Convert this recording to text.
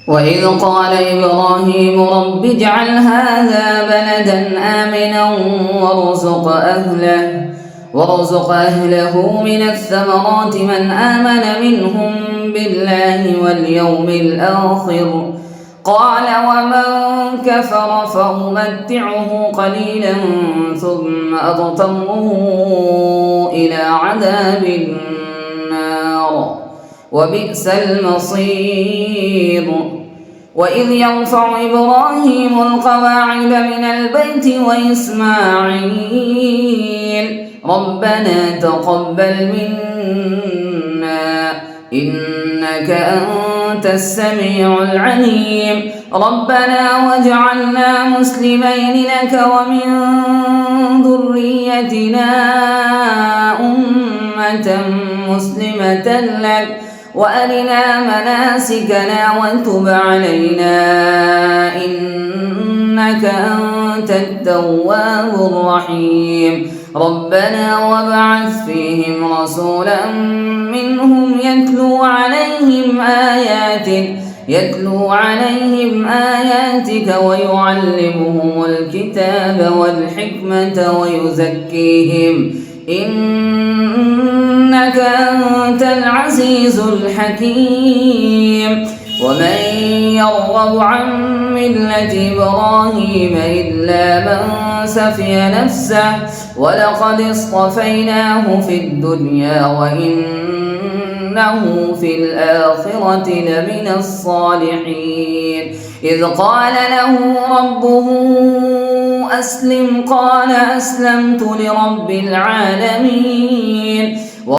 وإذ قال إبراهيم رب اجعل هذا بلدا آمنا وارزق أهله من الثمرات من آمن منهم بالله واليوم الآخر قال ومن كفر فأمتعه قليلا ثم أضطره إلى عذاب النار وبئس المصير. وإذ يرفع إبراهيم القواعد من البيت وإسماعيل ربنا تقبل منا إنك أنت السميع العليم ربنا واجعلنا مسلمين لك ومن ذريتنا أمة مسلمة لك وأرنا مناسكنا وتب علينا إنك أنت التواب الرحيم ربنا وابعث فيهم رسولا منهم يتلو عليهم آياتك ويعلمهم الكتاب والحكمة ويزكيهم إنك أنت العزيز الحكيم. ومن يرغب عن ملة إبراهيم إلا من سفي نفسه ولقد اصطفيناه في الدنيا وإنه في الآخرة لمن الصالحين إذ قال له ربه أسلم قال أسلمت لرب العالمين